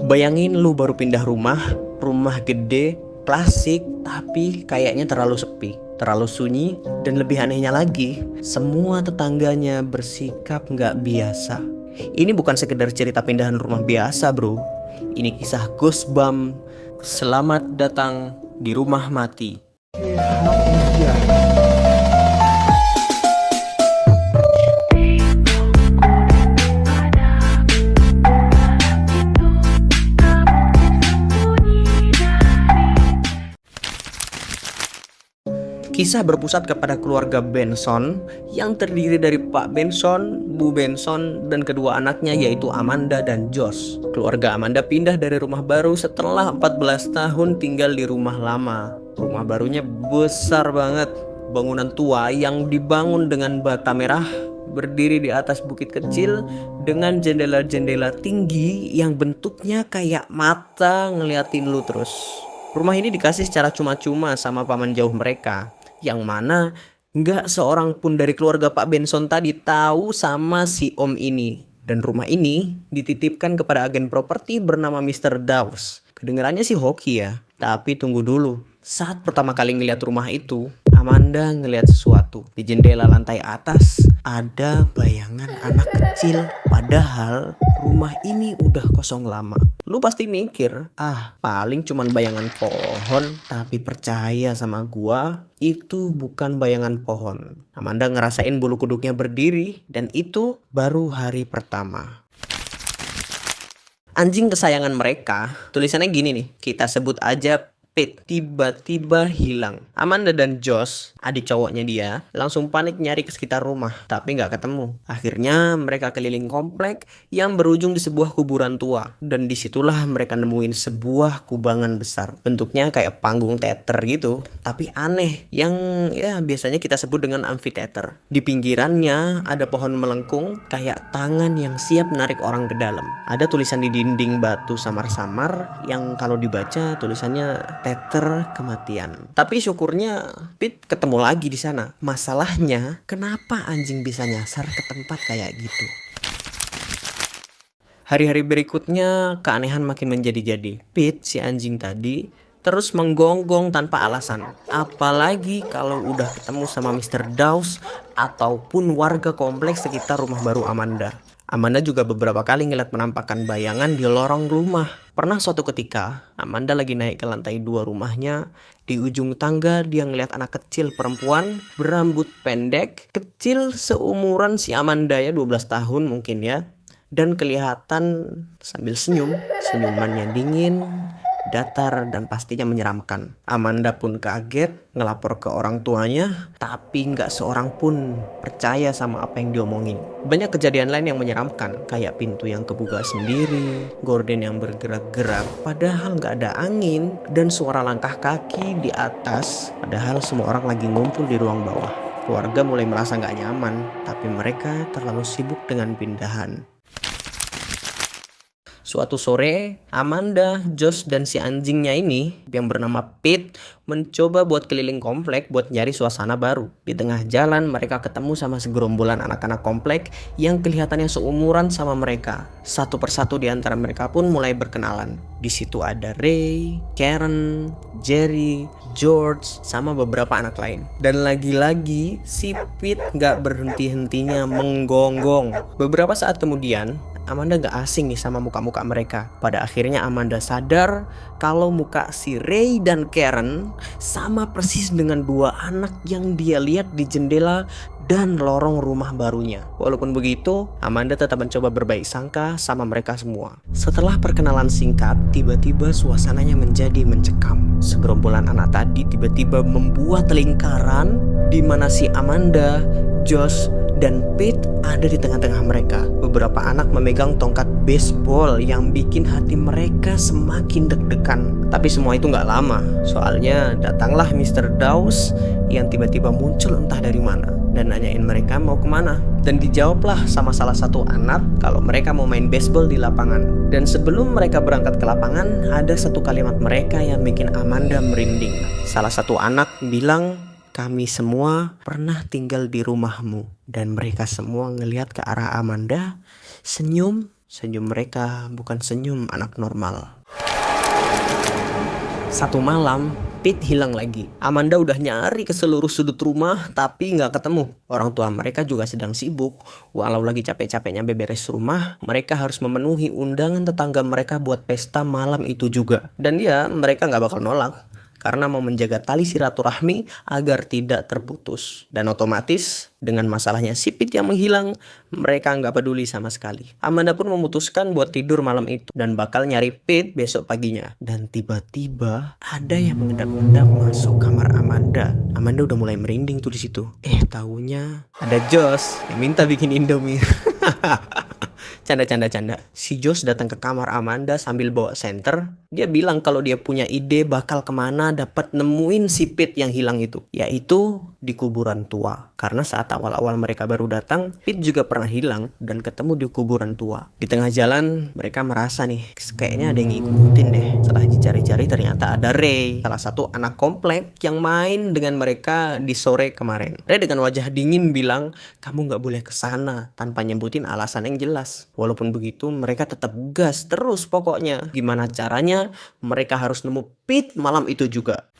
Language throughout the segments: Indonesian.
Bayangin lu baru pindah rumah, rumah gede, klasik, tapi kayaknya terlalu sepi, terlalu sunyi, dan lebih anehnya lagi, semua tetangganya bersikap nggak biasa. Ini bukan sekedar cerita pindahan rumah biasa, bro. Ini kisah Goosebump. Selamat datang di rumah mati. Kisah berpusat kepada keluarga Benson yang terdiri dari Pak Benson, Bu Benson, dan kedua anaknya yaitu Amanda dan Josh. Keluarga Amanda pindah dari rumah baru setelah 14 tahun tinggal di rumah lama. Rumah barunya besar banget, bangunan tua yang dibangun dengan bata merah, berdiri di atas bukit kecil dengan jendela-jendela tinggi yang bentuknya kayak mata ngeliatin lu terus. Rumah ini dikasih secara cuma-cuma sama paman jauh mereka, yang mana nggak seorang pun dari keluarga Pak Benson tadi tahu sama si om ini. Dan rumah ini dititipkan kepada agen properti bernama Mr. Dawes. Kedengarannya sih hoki ya, tapi tunggu dulu. Saat pertama kali ngeliat rumah itu, Amanda ngeliat sesuatu. Di jendela lantai atas ada bayangan anak kecil. Padahal rumah ini udah kosong lama. Lu pasti mikir, paling cuman bayangan pohon. Tapi percaya sama gua, itu bukan bayangan pohon. Amanda ngerasain bulu kuduknya berdiri, dan itu baru hari pertama. Anjing kesayangan mereka, tulisannya gini nih, kita sebut aja Pete, tiba-tiba hilang. Amanda dan Josh, adik cowoknya dia, langsung panik nyari ke sekitar rumah, tapi nggak ketemu. Akhirnya mereka keliling komplek yang berujung di sebuah kuburan tua, dan disitulah mereka nemuin sebuah kubangan besar. Bentuknya kayak panggung teater gitu, tapi aneh, yang ya biasanya kita sebut dengan amphitheater. Di pinggirannya ada pohon melengkung kayak tangan yang siap menarik orang ke dalam. Ada tulisan di dinding batu samar-samar yang kalau dibaca tulisannya teater kematian. Tapi syukurnya Pete ketemu lagi di sana. Masalahnya, kenapa anjing bisa nyasar ke tempat kayak gitu? Hari-hari berikutnya keanehan makin menjadi-jadi. Pete, si anjing tadi, terus menggonggong tanpa alasan. Apalagi kalau udah ketemu sama Mr. Dawes ataupun warga kompleks sekitar rumah baru Amanda. Amanda juga beberapa kali ngeliat penampakan bayangan di lorong rumah. Pernah suatu ketika, Amanda lagi naik ke lantai 2 rumahnya. Di ujung tangga dia ngeliat anak kecil perempuan berambut pendek, kecil seumuran si Amanda ya, 12 tahun mungkin ya. Dan kelihatan sambil senyum, senyumannya dingin, datar, dan pastinya menyeramkan. Amanda pun kaget, ngelapor ke orang tuanya, tapi nggak seorang pun percaya sama apa yang diomongin. Banyak kejadian lain yang menyeramkan, kayak pintu yang kebuka sendiri, gorden yang bergerak-gerak, padahal nggak ada angin, dan suara langkah kaki di atas, padahal semua orang lagi ngumpul di ruang bawah. Keluarga mulai merasa nggak nyaman, tapi mereka terlalu sibuk dengan pindahan. Suatu sore, Amanda, Josh, dan si anjingnya ini yang bernama Pete mencoba buat keliling komplek buat nyari suasana baru. Di tengah jalan mereka ketemu sama segerombolan anak-anak komplek yang kelihatannya seumuran sama mereka. Satu persatu di antara mereka pun mulai berkenalan. Di situ ada Ray, Karen, Jerry, George, sama beberapa anak lain. Dan lagi-lagi si Pete gak berhenti-hentinya menggonggong. Beberapa saat kemudian, Amanda gak asing nih sama muka-muka mereka. Pada akhirnya Amanda sadar kalau muka si Ray dan Karen sama persis dengan dua anak yang dia lihat di jendela dan lorong rumah barunya. Walaupun begitu, Amanda tetap mencoba berbaik sangka sama mereka semua. Setelah perkenalan singkat, tiba-tiba suasananya menjadi mencekam. Segerombolan anak tadi tiba-tiba membuat lingkaran di mana si Amanda, Josh, dan Pete ada di tengah-tengah mereka. Beberapa anak memegang tongkat baseball yang bikin hati mereka semakin deg-degan. Tapi semua itu gak lama, soalnya datanglah Mr. Dawes yang tiba-tiba muncul entah dari mana dan nanyain mereka mau kemana. Dan dijawablah sama salah satu anak kalau mereka mau main baseball di lapangan. Dan sebelum mereka berangkat ke lapangan, ada satu kalimat mereka yang bikin Amanda merinding. Salah satu anak bilang, "Kami semua pernah tinggal di rumahmu." Dan mereka semua ngelihat ke arah Amanda, senyum, Senyum mereka bukan senyum anak normal. Satu malam, Pete hilang lagi. Amanda udah nyari ke seluruh sudut rumah tapi nggak ketemu. Orang tua mereka juga sedang sibuk. Walau lagi capek-capeknya beberes rumah, mereka harus memenuhi undangan tetangga mereka buat pesta malam itu juga. Dan ya, mereka nggak bakal nolak. Karena mau menjaga tali silaturahmi agar tidak terputus. Dan otomatis dengan masalahnya si Pete yang menghilang, mereka nggak peduli sama sekali. Amanda pun memutuskan buat tidur malam itu dan bakal nyari Pete besok paginya. Dan tiba-tiba ada yang mengendap-endap masuk kamar Amanda. Amanda udah mulai merinding tuh di situ. Taunya ada Josh yang minta bikin Indomie. Canda. Si Josh datang ke kamar Amanda sambil bawa senter. Dia bilang kalau dia punya ide bakal kemana dapat nemuin si Pete yang hilang itu. Yaitu di kuburan tua. Karena saat awal-awal mereka baru datang, Pete juga pernah hilang dan ketemu di kuburan tua. Di tengah jalan mereka merasa nih, kayaknya ada yang ngikutin deh. Setelah dicari-cari ternyata ada Ray, salah satu anak komplek yang main dengan mereka di sore kemarin. Ray dengan wajah dingin bilang, kamu gak boleh kesana, tanpa nyebutin alasan yang jelas. Walaupun begitu mereka tetap gas terus pokoknya. Gimana caranya mereka harus nemu Pete malam itu juga.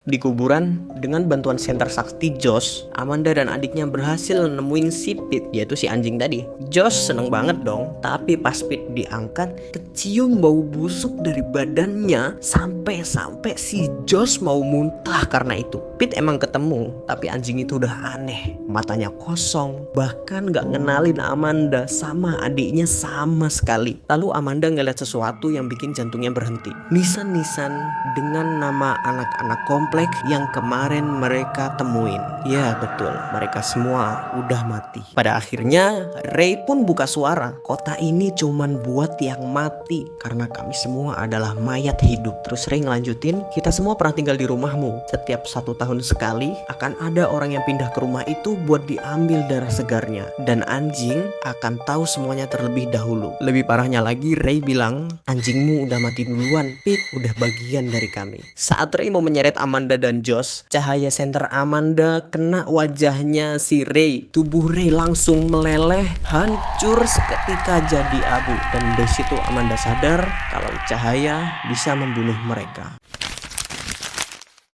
Di kuburan, dengan bantuan senter sakti Josh, Amanda dan adiknya berhasil nemuin si Pete, yaitu si anjing tadi. Josh seneng banget dong, tapi pas Pete diangkat, kecium bau busuk dari badannya sampai si Josh mau muntah karena itu. Pete emang ketemu, tapi anjing itu udah aneh, matanya kosong, bahkan gak ngenalin Amanda sama adiknya sama sekali. Lalu Amanda ngeliat sesuatu yang bikin jantungnya berhenti. Nisan-nisan dengan nama anak-anak komplek yang kemarin mereka temuin. Ya betul, mereka semua udah mati. Pada akhirnya Ray pun buka suara, kota ini cuman buat yang mati karena kami semua adalah mayat hidup. Terus Ray ngelanjutin, kita semua pernah tinggal di rumahmu. Setiap 1 tahun sekali akan ada orang yang pindah ke rumah itu buat diambil darah segarnya, dan anjing akan tahu semuanya terlebih dahulu. Lebih parahnya lagi, Ray bilang anjingmu udah mati duluan, Pete udah bagian dari kami. Saat Ray mau menyeret Amanda dan Josh, cahaya senter Amanda kena wajahnya si Ray. Tubuh Ray langsung meleleh, hancur seketika jadi abu. Dan dari situ Amanda sadar kalau cahaya bisa membunuh mereka.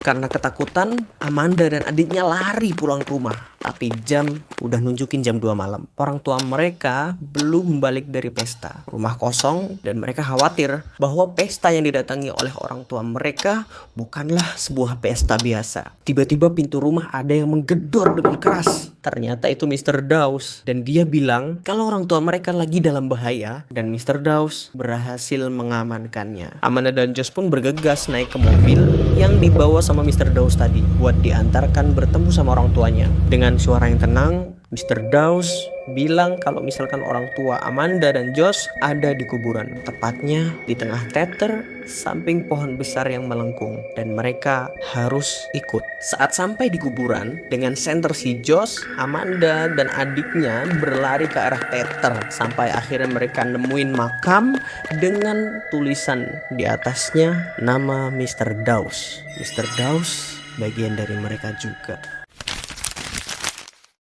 Karena ketakutan, Amanda dan adiknya lari pulang ke rumah. Tapi jam udah nunjukin jam 2 malam. Orang tua mereka belum balik dari pesta. Rumah kosong dan mereka khawatir bahwa pesta yang didatangi oleh orang tua mereka bukanlah sebuah pesta biasa. Tiba-tiba pintu rumah ada yang menggedor dengan keras. Ternyata itu Mr. Dawes. Dan dia bilang kalau orang tua mereka lagi dalam bahaya dan Mr. Dawes berhasil mengamankannya. Amanda dan Josh pun bergegas naik ke mobil yang dibawa sama Mr. Dawes tadi buat diantarkan bertemu sama orang tuanya. Dengan suara yang tenang, Mr. Dawes bilang kalau misalkan orang tua Amanda dan Josh ada di kuburan, tepatnya di tengah teter samping pohon besar yang melengkung, dan mereka harus ikut. Saat sampai di kuburan, dengan senter si Josh, Amanda dan adiknya berlari ke arah teter sampai akhirnya mereka nemuin makam dengan tulisan di atasnya nama Mr. Dawes. Mr. Dawes bagian dari mereka juga.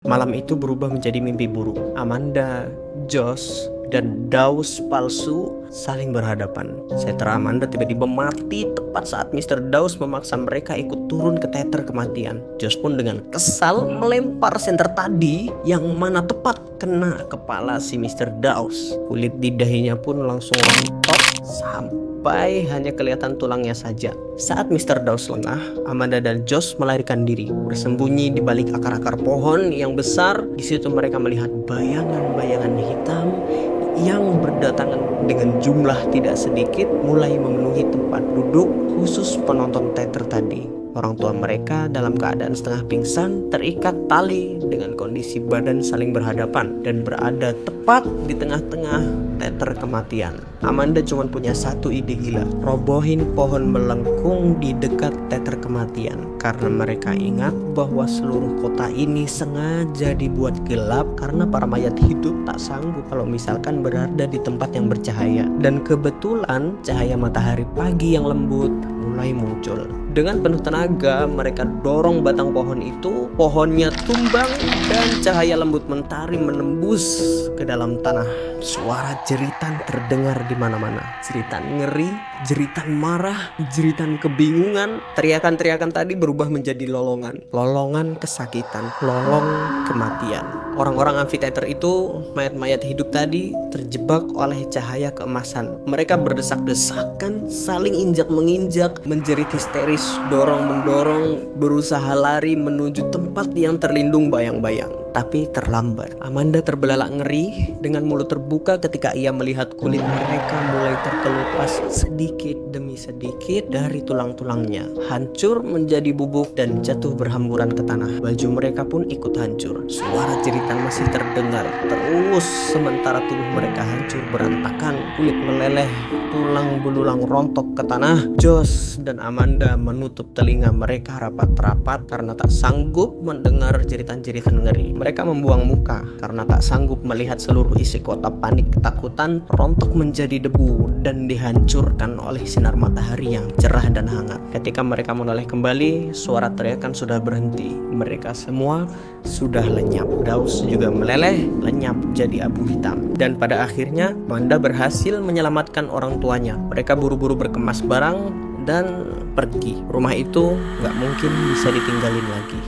Malam itu berubah menjadi mimpi buruk. Amanda, Josh, dan Dawes palsu saling berhadapan. Senter Amanda tiba-tiba mati tepat saat Mr. Dawes memaksa mereka ikut turun ke teter kematian. Josh pun dengan kesal melempar senter tadi yang mana tepat kena kepala si Mr. Dawes. Kulit di dahinya pun langsung rontok sampai hanya kelihatan tulangnya saja. Saat Mr. Dawes lengah, Amanda dan Josh melarikan diri, bersembunyi di balik akar-akar pohon yang besar. Di situ mereka melihat bayangan-bayangan hitam yang berdatangan dengan jumlah tidak sedikit, mulai memenuhi tempat duduk khusus penonton teater tadi. Orang tua mereka dalam keadaan setengah pingsan, terikat tali dengan kondisi badan saling berhadapan dan berada tepat di tengah-tengah teater kematian. Amanda cuma punya satu ide gila, robohin pohon melengkung di dekat teater kematian, karena mereka ingat bahwa seluruh kota ini sengaja dibuat gelap karena para mayat hidup tak sanggup kalau misalkan berada di tempat yang bercahaya. Dan kebetulan cahaya matahari pagi yang lembut mulai muncul. Dengan penuh tenaga, mereka dorong batang pohon itu. Pohonnya tumbang dan cahaya lembut mentari menembus ke dalam tanah. Suara jeritan terdengar di mana-mana. Jeritan ngeri, jeritan marah, jeritan kebingungan. Teriakan-teriakan tadi berubah menjadi lolongan. Lolongan kesakitan, lolong kematian. Orang-orang amfiteater itu, mayat-mayat hidup tadi, terjebak oleh cahaya keemasan. Mereka berdesak-desakan, saling injak-menginjak, menjerit histeris, dorong-mendorong, berusaha lari menuju tempat yang terlindung bayang-bayang. Tapi terlambat. Amanda terbelalak ngeri dengan mulut terbuka ketika ia melihat kulit mereka mulai terkelupas sedikit demi sedikit dari tulang-tulangnya. Hancur menjadi bubuk dan jatuh berhamburan ke tanah. Baju mereka pun ikut hancur. Suara jeritan masih terdengar terus sementara tubuh mereka hancur berantakan. Kulit meleleh, tulang belulang rontok ke tanah. Josh dan Amanda menutup telinga mereka rapat-rapat karena tak sanggup mendengar jeritan-jeritan ngeri. Mereka membuang muka karena tak sanggup melihat seluruh isi kota panik ketakutan rontok menjadi debu dan dihancurkan oleh sinar matahari yang cerah dan hangat. Ketika mereka menoleh kembali, suara teriakan sudah berhenti. Mereka semua sudah lenyap. Daus juga meleleh, lenyap jadi abu hitam. Dan pada akhirnya, Amanda berhasil menyelamatkan orang tuanya. Mereka buru-buru berkemas barang dan pergi. Rumah itu gak mungkin bisa ditinggalin lagi.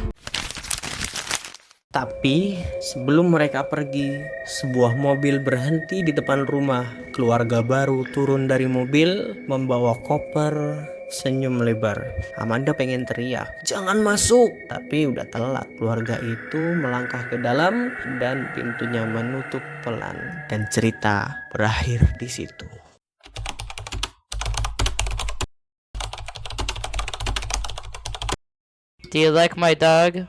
Tapi sebelum mereka pergi, sebuah mobil berhenti di depan rumah. Keluarga baru turun dari mobil membawa koper, senyum lebar. Amanda pengen teriak, "Jangan masuk!" Tapi udah telat. Keluarga itu melangkah ke dalam dan pintunya menutup pelan. Dan cerita berakhir di situ. Do you like my dog?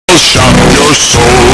Shop your soul.